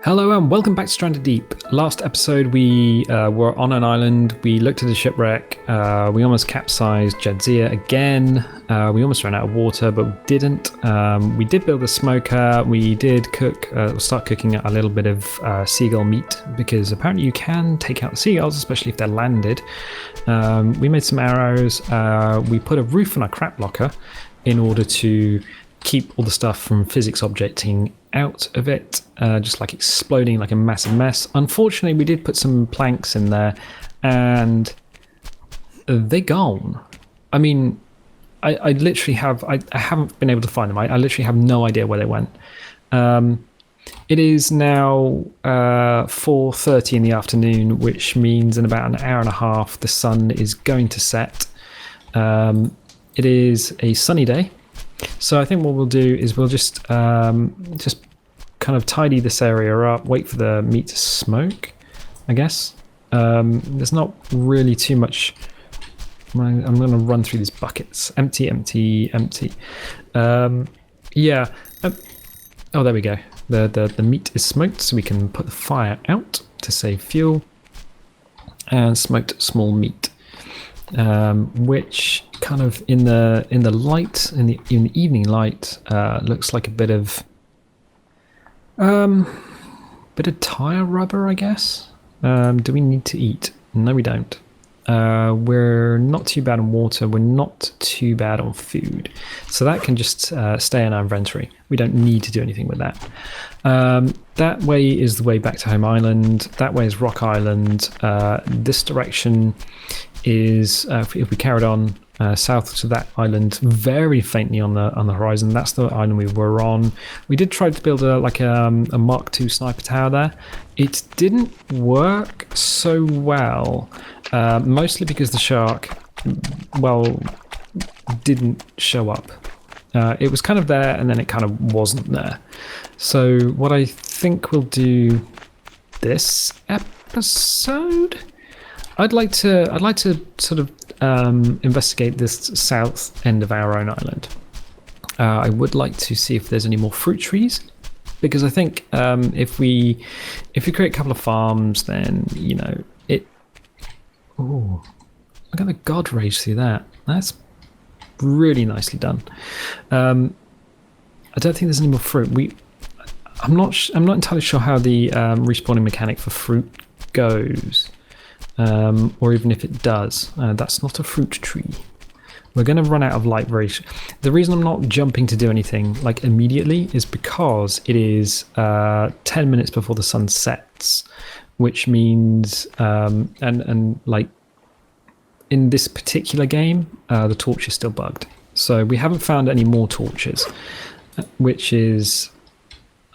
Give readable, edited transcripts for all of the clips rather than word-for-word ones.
Hello and welcome back to Stranded Deep. Last episode we were on an island, we looked at a shipwreck, we almost capsized Jadzia again, we almost ran out of water but we didn't. We did build a smoker, we did start cooking a little bit of seagull meat because apparently you can take out the seagulls, especially if they're landed. We made some arrows, we put a roof on our crap locker in order to keep all the stuff from physics objecting out of it, just like exploding like a massive mess. Unfortunately, we did put some planks in there and they're gone. I mean, I literally have, I haven't been able to find them. I literally have no idea where they went. It is now 4:30 in the afternoon, which means in about an hour and a half, the sun is going to set. It is a sunny day. So I think what we'll do is we'll just kind of tidy this area up, wait for the meat to smoke, I guess. There's not really too much. I'm going to run through these buckets. Empty, empty, empty. Yeah. Oh, there we go. The meat is smoked, so we can put the fire out to save fuel. And smoked small meat. Which kind of in the light, in the evening light, looks like a bit of tire rubber, I guess. Do we need to eat? No, we don't. We're not too bad on water. We're not too bad on food, so that can just stay in our inventory. We don't need to do anything with that. That way is the way back to Home Island. That way is Rock Island. This direction is if we carried on south to that island, very faintly on the horizon. That's the island we were on. We did try to build a Mark II sniper tower there. It didn't work so well, mostly because the shark, didn't show up. It was kind of there and then it kind of wasn't there. So what I think we'll do this episode, I'd like to sort of investigate this south end of our own island. I would like to see if there's any more fruit trees, because I think if we create a couple of farms, then it. Oh, look at the god rays through that. That's really nicely done. I don't think there's any more fruit. I'm not entirely sure how the respawning mechanic for fruit goes. Or even if it does. That's not a fruit tree. We're going to run out of light very The reason I'm not jumping to do anything like immediately is because it is 10 minutes before the sun sets, which means and like in this particular game the torch is still bugged, so we haven't found any more torches, which is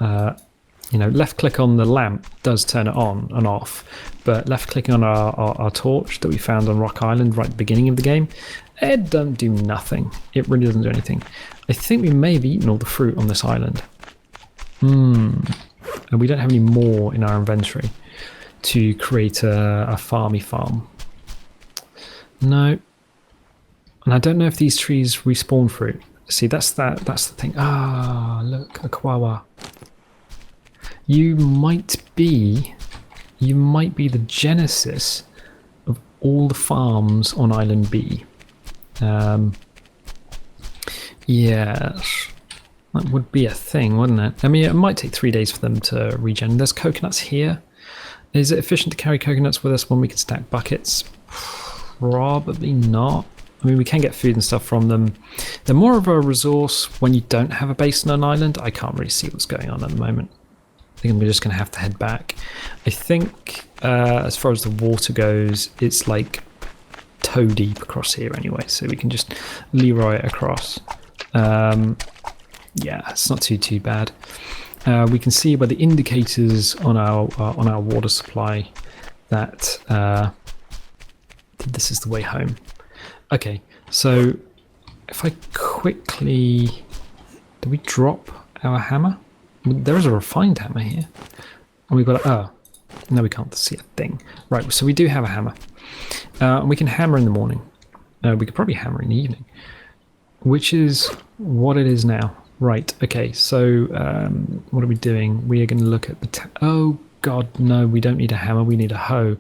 left click on the lamp does turn it on and off, but left clicking on our torch that we found on Rock Island right at the beginning of the game, it doesn't do nothing. It really doesn't do anything. I think we may have eaten all the fruit on this island. And we don't have any more in our inventory to create a farmy farm. No. And I don't know if these trees respawn fruit. See, that's the thing. Ah, look, a koala. You might be the genesis of all the farms on Island B. Yes, that would be a thing, wouldn't it? I mean, it might take 3 days for them to regen. There's coconuts here. Is it efficient to carry coconuts with us when we can stack buckets? Probably not. I mean, we can get food and stuff from them. They're more of a resource when you don't have a base on an island. I can't really see what's going on at the moment. I think we're just going to have to head back. I think as far as the water goes, it's like toe deep across here anyway, so we can just Leroy it across. Yeah, it's not too bad. We can see by the indicators on our water supply that this is the way home. Okay, so if I quickly... Do we drop our hammer? There is a refined hammer here. And we've got no, we can't see a thing. Right, so we do have a hammer. And we can hammer in the morning. We could probably hammer in the evening. Which is what it is now. Right, okay, so what are we doing? We are going to look at oh god, no, we don't need a hammer, we need a hoe.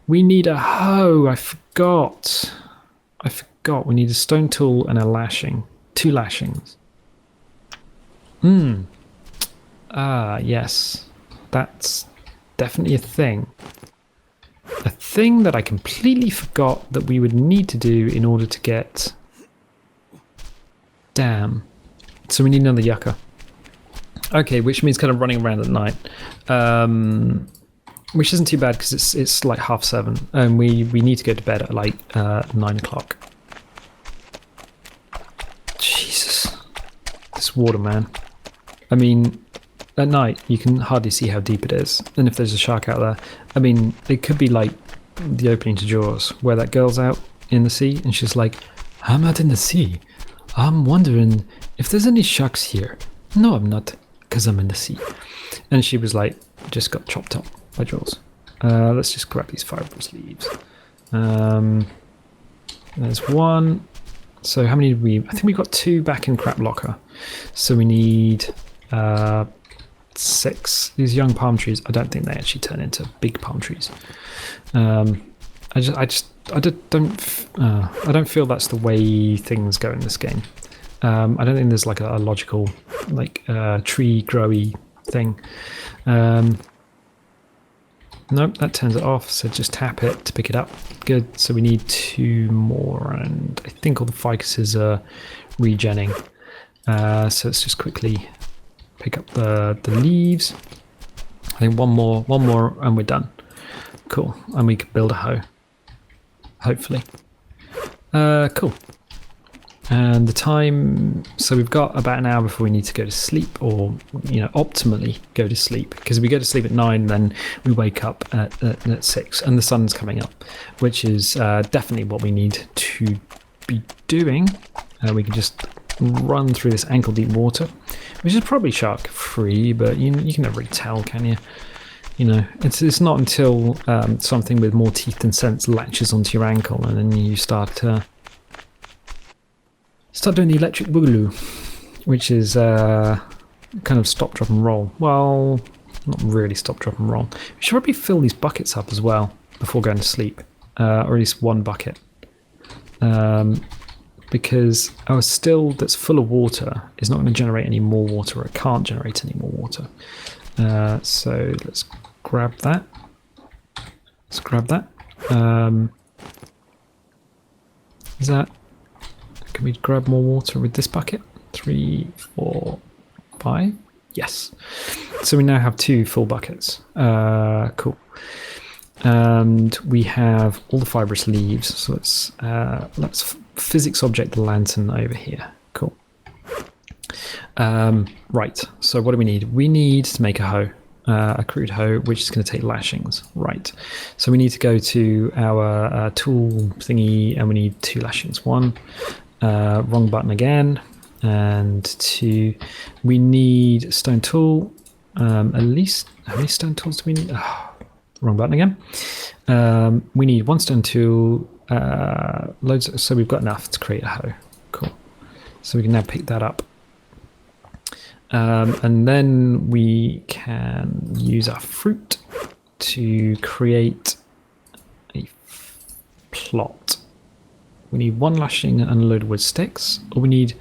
We need a hoe, I forgot. We need a stone tool and a lashing. 2 lashings. Yes. That's definitely a thing. A thing that I completely forgot that we would need to do in order to get... Damn. So we need another yucca. Okay, which means kind of running around at night. Which isn't too bad because it's like 7:30 and we need to go to bed at like 9 o'clock. Jesus. This water, man. I mean, at night you can hardly see how deep it is. And if there's a shark out there, I mean, it could be like the opening to Jaws, where that girl's out in the sea and she's like, I'm out in the sea. I'm wondering if there's any sharks here. No, I'm not, because I'm in the sea. And she was like, just got chopped up by Jaws. Let's just grab these fibrous leaves. There's one. So how many did we... I think we got 2 back in crap locker. So we need 6. These young palm trees, I don't think they actually turn into big palm trees. I don't feel that's the way things go in this game. I don't think there's like a logical like tree growy thing. Nope, that turns it off, so just tap it to pick it up. Good, so we need 2 more, and I think all the ficuses are regenning. So let's just quickly pick up the leaves. I think one more and we're done. Cool, and we can build a hoe. Hopefully. Cool. And the time, so we've got about an hour before we need to go to sleep, or optimally go to sleep, because if we go to sleep at 9 then we wake up at 6 and the sun's coming up, which is definitely what we need to be doing. We can just run through this ankle deep water, which is probably shark free, but you can never really tell, can you? It's not until something with more teeth than sense latches onto your ankle and then you start doing the electric boogaloo, which is kind of stop, drop and roll. Well, not really stop, drop and roll. We should probably fill these buckets up as well before going to sleep, or at least one bucket. Because our still that's full of water is not going to generate any more water, or it can't generate any more water. So let's grab that. Is that... Can we grab more water with this bucket? 3, 4, 5? Yes. So we now have 2 full buckets. Cool. And we have all the fibrous leaves. So let's physics object the lantern over here. Cool. Right. So what do we need? We need to make a hoe. A crude hoe, which is going to take lashings. Right. So we need to go to our tool thingy, and we need 2 lashings. 1. Wrong button again, and 2. We need a stone tool. At least, how many stone tools do we need? Oh, wrong button again. We need 1 stone tool, loads. So we've got enough to create a hoe. Cool. So we can now pick that up, and then we can use our fruit to create a plot. We need 1 lashing and a load of wood sticks, or we need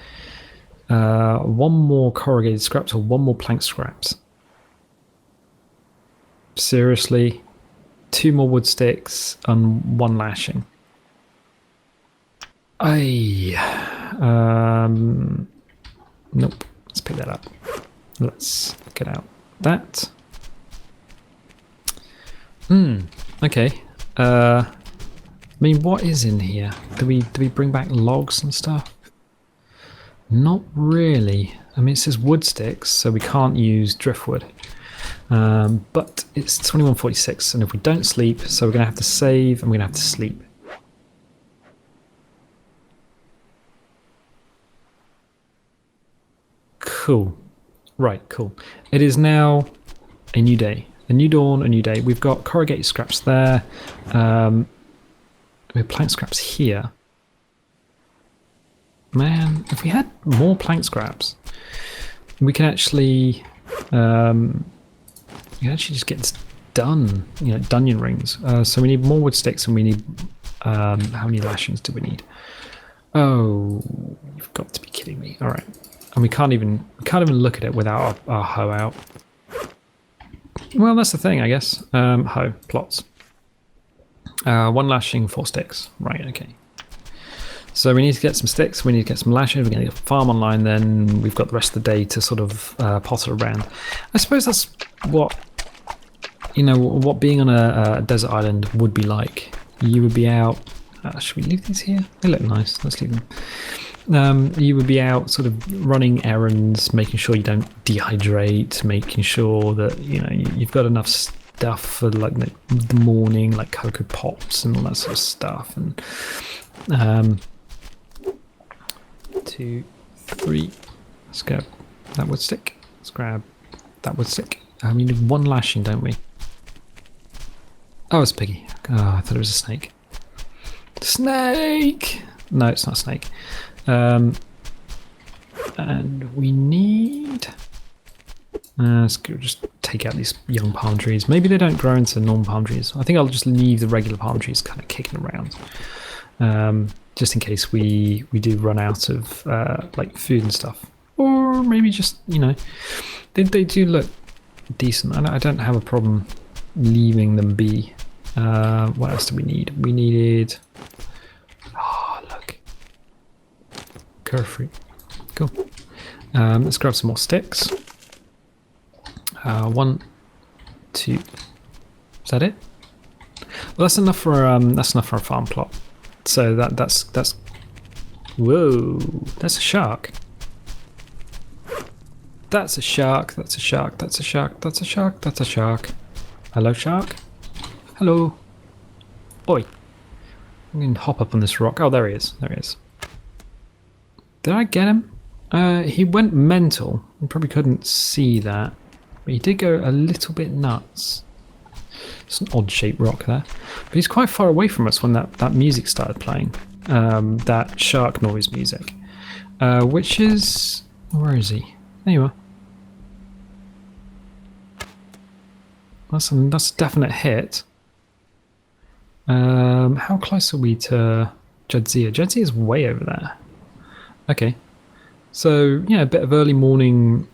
1 more corrugated scraps, or 1 more plank scraps. Seriously? 2 more wood sticks and 1 lashing. Nope. Let's pick that up. Let's get out that. Okay. I mean, what is in here? Do we bring back logs and stuff? Not really. I mean, it says wood sticks, so we can't use driftwood. But it's 21:46, and if we don't sleep, so we're going to have to save, and we're going to have to sleep. Cool. Right, cool. It is now a new day. A new dawn, a new day. We've got corrugated scraps there. We have plank scraps here. Man, if we had more plank scraps, we can actually just get this done. You know, dungeon rings. So we need more wood sticks, and we need how many lashings do we need? Oh, you've got to be kidding me! All right, and we can't even look at it without our hoe out. Well, that's the thing, I guess. Hoe plots. 1 lashing, 4 sticks. Right. Okay. So we need to get some sticks, we need to get some lashings, we're going to get a farm online, then we've got the rest of the day to sort of potter around. I suppose that's what, you know, what being on a desert island would be like. You would be out, should we leave these here? They look nice, let's leave them. You would be out sort of running errands, making sure you don't dehydrate, making sure that, you know, you've got enough stuff for like the morning, like Cocoa Pops and all that sort of stuff. And 2, 3. Let's grab that wood stick. Let's grab that wood stick. We need 1 lashing, don't we? Oh, it's a piggy. Oh, I thought it was a snake. Snake! No, it's not a snake. And we need... let's just take out these young palm trees. Maybe they don't grow into normal palm trees. I think I'll just leave the regular palm trees kind of kicking around. Just in case we do run out of like food and stuff, or maybe just, you know, they do look decent. I don't have a problem leaving them be. What else do we need? We needed, oh look, curve fruit. Cool. Let's grab some more sticks. 1, 2. Is that it? Well, that's enough for a farm plot. So that's whoa, that's a shark. That's a shark, that's a shark, that's a shark, that's a shark, that's a shark. Hello, shark. Hello. Oi. I'm going to hop up on this rock. Oh, there he is. There he is. Did I get him? He went mental. You probably couldn't see that. But he did go a little bit nuts. It's an odd shaped rock there. But he's quite far away from us when that music started playing. That shark noise music. Which is... Where is he? There you are. That's a definite hit. How close are we to Jadzia? Jadzia is way over there. Okay. So, yeah, a bit of early morning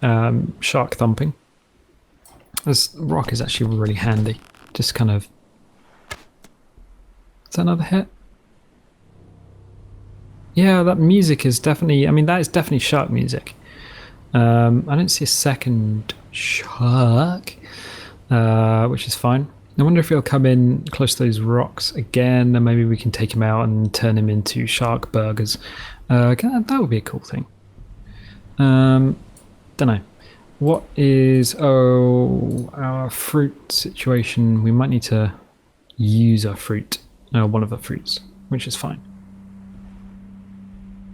shark thumping. This rock is actually really handy. Just kind of... Is that another hit? Yeah, that music is definitely... I mean, that is definitely shark music. I don't see a second shark, which is fine. I wonder if he'll come in close to those rocks again, and maybe we can take him out and turn him into shark burgers. That would be a cool thing. Don't know. What is our fruit situation? We might need to use our fruit, one of our fruits, which is fine.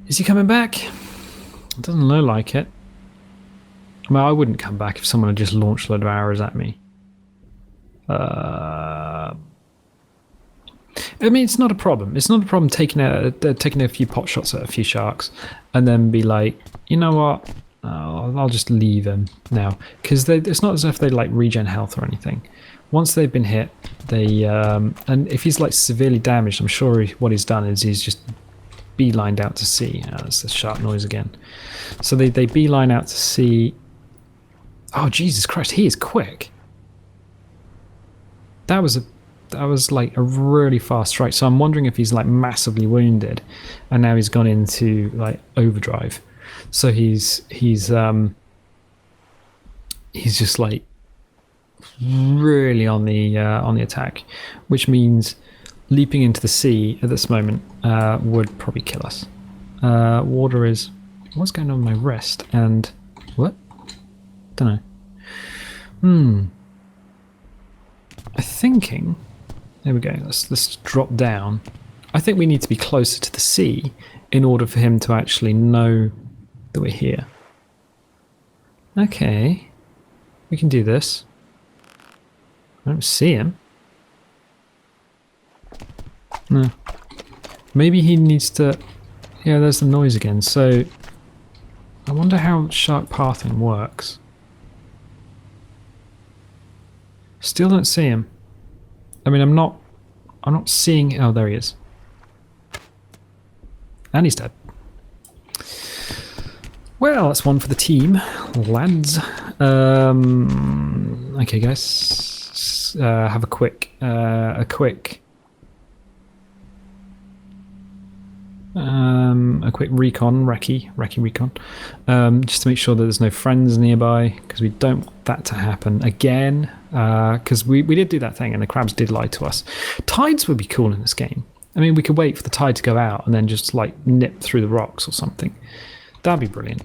Is he coming back? It doesn't look like it. Well, I wouldn't come back if someone had just launched a load of arrows at me. I mean, it's not a problem. It's not a problem taking a few pot shots at a few sharks and then be like, you know what? I'll just leave him now, because it's not as if they like regen health or anything. Once they've been hit, they and if he's like severely damaged, I'm sure what he's done is he's just beelined out to sea. That's the shark noise again. So they beeline out to sea. Oh Jesus Christ, he is quick. That was like a really fast strike. So I'm wondering if he's like massively wounded, and now he's gone into like overdrive. So he's just like really on the attack, which means leaping into the sea at this moment would probably kill us. Water is... What's going on with my wrist? And... What? Don't know. I'm thinking... There we go. Let's drop down. I think we need to be closer to the sea in order for him to actually know that we're here. Okay. We can do this. I don't see him. No. Maybe he needs to... Yeah, there's the noise again. So I wonder how shark pathing works. Still don't see him. I mean, I'm not seeing. Oh, there he is. And he's dead. Well, that's one for the team, lads. Okay, guys, have a quick recon, recce recon, just to make sure that there's no friends nearby, because we don't want that to happen again. Because we did do that thing, and the crabs did lie to us. Tides would be cool in this game. I mean, we could wait for the tide to go out and then just like nip through the rocks or something. That'd be brilliant.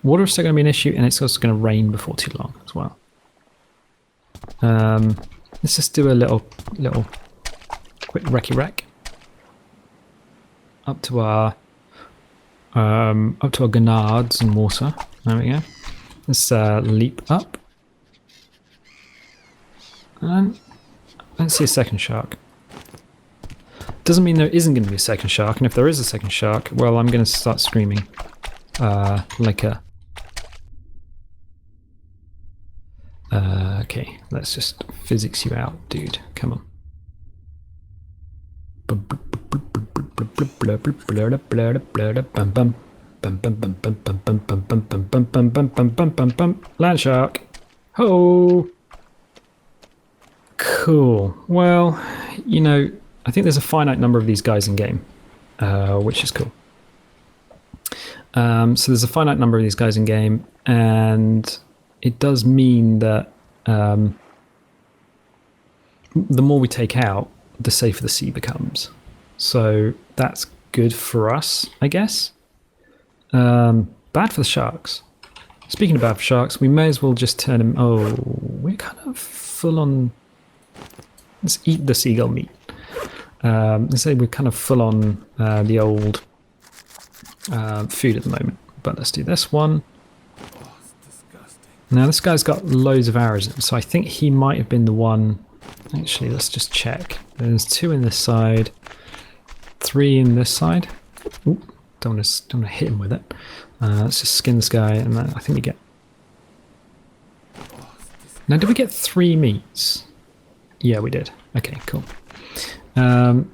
Water is still going to be an issue, and it's also going to rain before too long as well. Let's just do a little quick recce rec up to our gonads in water. There we go. Let's leap up, and let's see a second shark. Doesn't mean there isn't going to be a second shark, and if there is a second shark, well, I'm going to start screaming like a... okay, let's just physics you out, dude. Come on. Land shark. Ho! Cool. Well, you know, I think there's a finite number of these guys in game, which is cool. So there's a finite number of these guys in game, and it does mean that the more we take out, the safer the sea becomes. So that's good for us, I guess. Bad for the sharks. Speaking of bad for sharks, we may as well just turn him... Oh, we're kind of full on... Let's eat the seagull meat. Let's say we're kind of full on the old food at the moment. But let's do this one. Now this guy's got loads of arrows in him, so I think he might have been the one... Actually, let's just check. There's 2 in this side, 3 in this side. Ooh, don't want to hit him with it. Let's just skin this guy, and then I think we get... Now, did we get 3 meats? Yeah, we did. Okay, cool.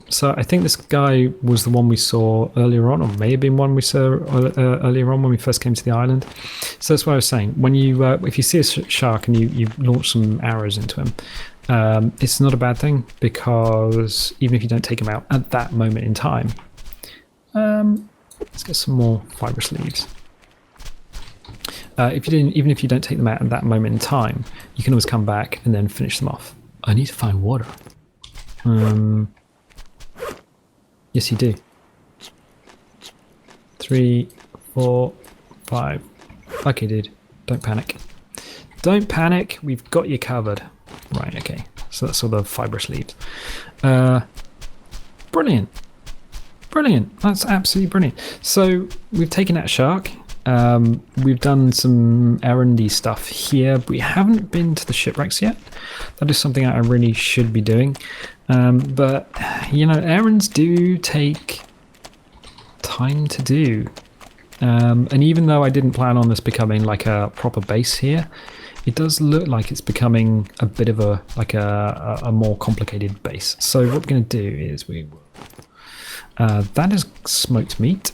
So I think this guy was the one we saw earlier on, or may have been one we saw earlier on when we first came to the island. So that's what I was saying. When you, if you see a shark and you launch some arrows into him, it's not a bad thing, because even if you don't take him out at that moment in time, let's get some more fibrous leaves. Even if you don't take them out at that moment in time, you can always come back and then finish them off. I need to find water. Yes, you do. 3, 4, 5. Okay, dude. Don't panic. Don't panic. We've got you covered. Right, okay. So that's all the fibrous leaves. Brilliant. Brilliant. That's absolutely brilliant. So we've taken out a shark. We've done some errandy stuff here. But we haven't been to the shipwrecks yet. That is something I really should be doing. But, you know, errands do take time to do. And even though I didn't plan on this becoming like a proper base here, it does look like it's becoming a bit of a more complicated base. So what we're going to do is that is smoked meat.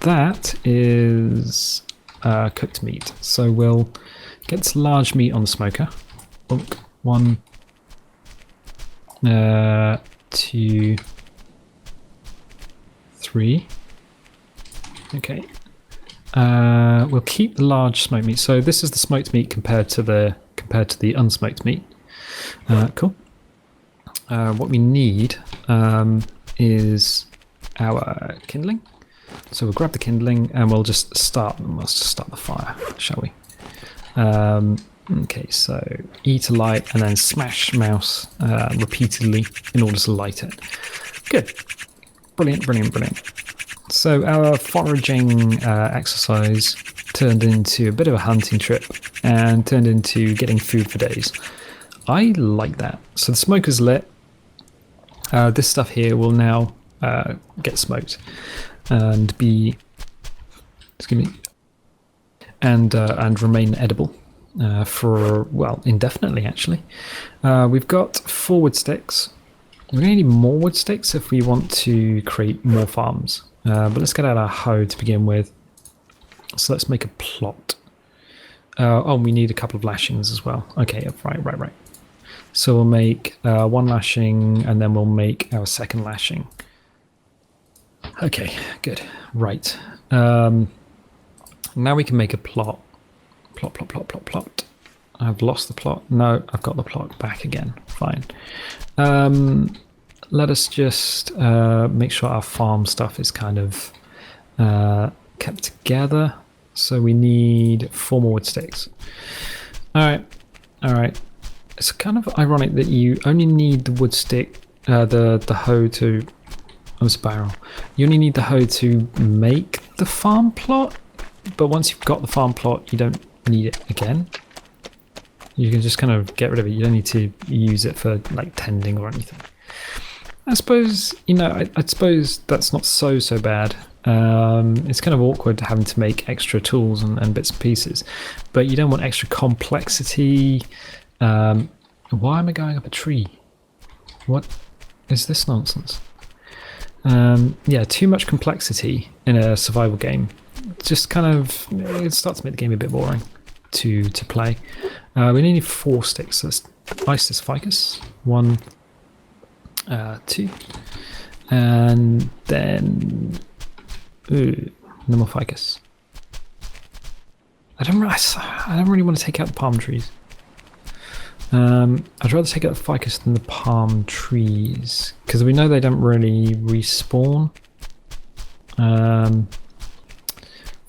That is cooked meat. So we'll get this large meat on the smoker. 1, 2, 3. Okay. We'll keep the large smoked meat. So this is the smoked meat compared to the unsmoked meat. Cool. What we need is our kindling. So we'll grab the kindling and we'll just start the fire, shall we? Okay, so E to light and then smash mouse repeatedly in order to light it. Good. Brilliant, brilliant, brilliant. So our foraging exercise turned into a bit of a hunting trip and turned into getting food for days. I like that. So the smoker's lit. This stuff here will now get smoked and be, excuse me, and remain edible for, well, indefinitely actually. We've got 4 wood sticks. We're going to need more wood sticks if we want to create more farms. But let's get out our hoe to begin with. So let's make a plot. Oh, we need a couple of lashings as well. Okay, right. So we'll make 1 lashing, and then we'll make our second lashing. Okay, good. Right. Now we can make a plot. Plot. I've lost the plot. No, I've got the plot back again. Fine. Let us just make sure our farm stuff is kind of kept together. So we need 4 more wood sticks. All right. It's kind of ironic that you only need the wood stick, the hoe to. Oh, spiral. You only need the hoe to make the farm plot, but once you've got the farm plot, you don't need it again. You can just kind of get rid of it. You don't need to use it for like tending or anything. I suppose, I suppose that's not so bad. It's kind of awkward having to make extra tools and bits and pieces, but you don't want extra complexity. Why am I going up a tree? What is this nonsense? Yeah, too much complexity in a survival game. Just kind of, it starts to make the game a bit boring to play. We need 4 sticks. So let's ice this ficus. 1, 2, and then no more ficus. I don't really want to take out the palm trees. I'd rather take out the ficus than the palm trees, because we know they don't really respawn.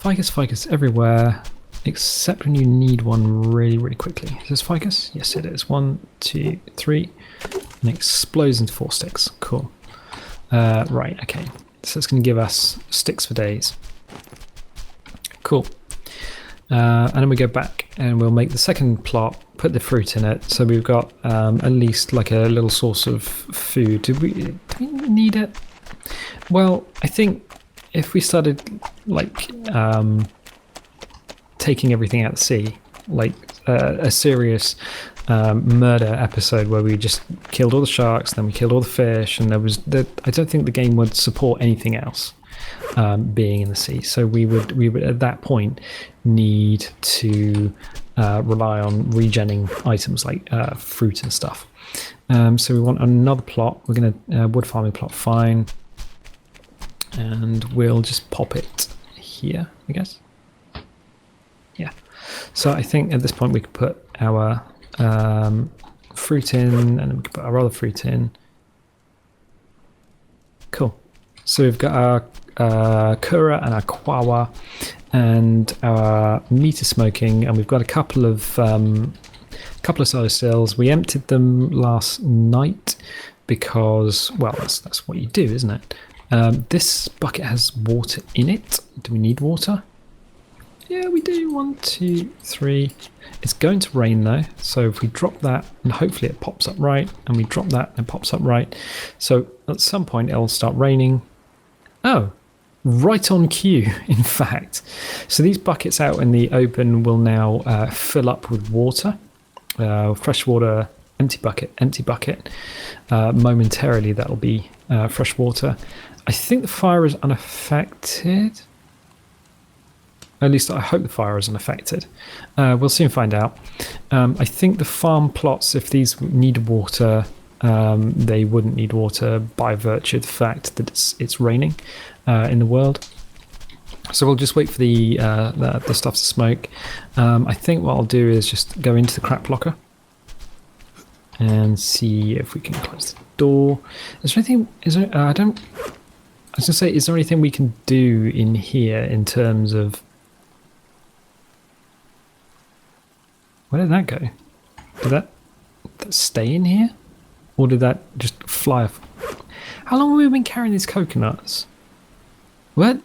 Ficus everywhere, except when you need one really quickly. Is this ficus? Yes, it is. 1, 2, 3, and it explodes into 4 sticks. Cool. Right, okay. So it's going to give us sticks for days. Cool. And then we go back and we'll make the second plot, put the fruit in it, so we've got at least like a little source of food. Do we need it? Well, I think if we started like taking everything out to sea, like a serious murder episode where we just killed all the sharks, then we killed all the fish, and I don't think the game would support anything else being in the sea. So we would at that point need to rely on regenning items like fruit and stuff. So we want another plot. We're going to wood farming plot, fine, and we'll just pop it here, I guess. Yeah. So I think at this point we could put our fruit in, and then we can put our other fruit in. Cool. So we've got our kura and our kwawa, and our meat is smoking, and we've got a couple of solar cells. We emptied them last night because, well, that's what you do, isn't it? This bucket has water in it. Do we need water? Yeah, we do. 1, 2, 3. It's going to rain though, so if we drop that, and hopefully it pops up right, and we drop that and it pops up right. So at some point it'll start raining. Oh, right on cue, in fact. So these buckets out in the open will now fill up with water. Fresh water, empty bucket. Momentarily that'll be fresh water. I think the fire is unaffected. At least I hope the fire is unaffected. We'll soon find out. I think the farm plots, if these need water, they wouldn't need water by virtue of the fact that it's raining in the world. So we'll just wait for the stuff to smoke. I think what I'll do is just go into the crap blocker and see if we can close the door. Is there anything? Is there? I was gonna say, is there anything we can do in here in terms of? Where did that go? Did that stay in here? Or did that just fly off? How long have we been carrying these coconuts? What?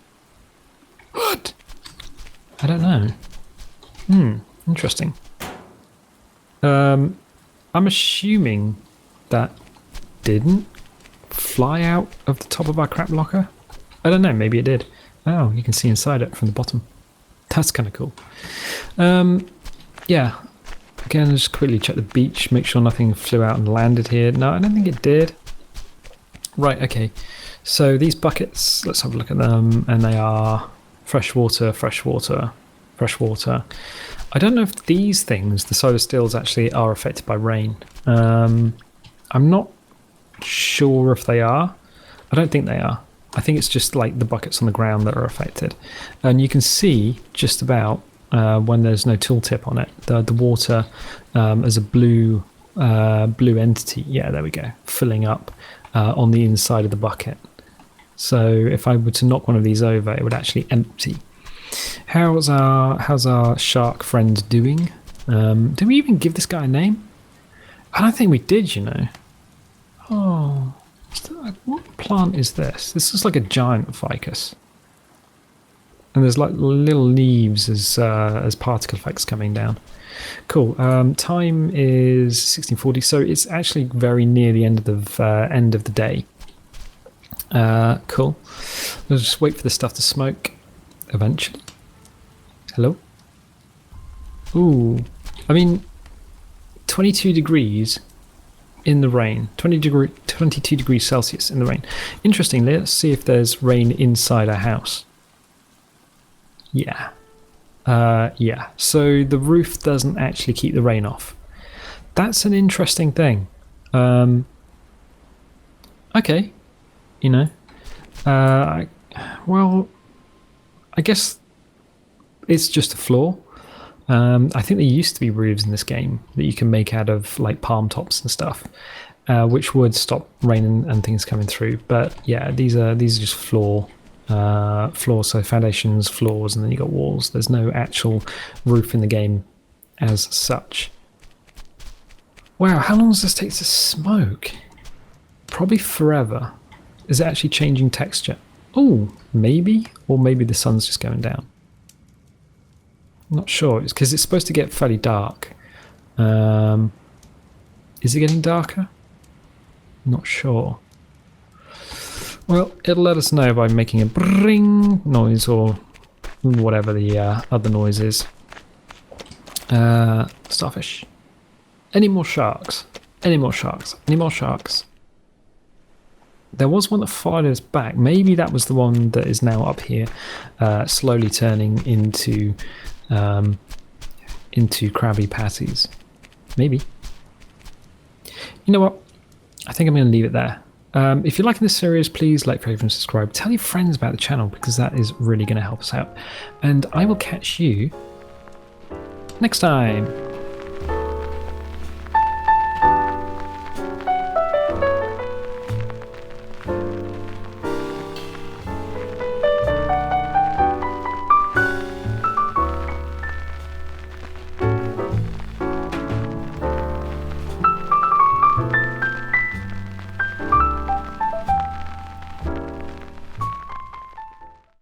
I don't know. Interesting. I'm assuming that didn't fly out of the top of our crap locker? I don't know, maybe it did. Oh, you can see inside it from the bottom. That's kind of cool. Yeah. Again, just quickly check the beach, make sure nothing flew out and landed here. No, I don't think it did. Right, okay. So these buckets, let's have a look at them, and they are fresh water, fresh water, fresh water. I don't know if these things, the solar stills, actually are affected by rain. I'm not sure if they are. I don't think they are. I think it's just like the buckets on the ground that are affected. And you can see just about when there's no tooltip on it, the water as a blue entity. Yeah, there we go, filling up on the inside of the bucket. So if I were to knock one of these over, it would actually empty. How's our shark friend doing? Did we even give this guy a name? I don't think we did, you know. Oh, what plant is this? This is like a giant ficus. And there's like little leaves as particle effects coming down. Cool. Time is 16:40, so it's actually very near the end of the day. Cool. We'll just wait for the stuff to smoke eventually. Hello? Ooh. I mean, 22 degrees in the rain. 22 degrees Celsius in the rain. Interestingly, let's see if there's rain inside our house. Yeah. Yeah. So the roof doesn't actually keep the rain off. That's an interesting thing. Okay. You know. Well, I guess it's just a floor. I think there used to be roofs in this game that you can make out of like palm tops and stuff, which would stop rain and things coming through. But yeah, these are just floors, so foundations, floors, and then you got walls. There's no actual roof in the game as such. Wow, how long does this take to smoke? Probably forever. Is it actually changing texture? Oh, maybe, or maybe the sun's just going down. Not sure. It's because it's supposed to get fairly dark. Is it getting darker? Not sure. Well, it'll let us know by making a bring noise or whatever the other noise is. Starfish. Any more sharks? Any more sharks? Any more sharks? There was one that followed us back. Maybe that was the one that is now up here, slowly turning into Krabby Patties. Maybe. You know what? I think I'm going to leave it there. If you're liking this series, please like, favorite, and subscribe. Tell your friends about the channel because that is really going to help us out. And I will catch you next time.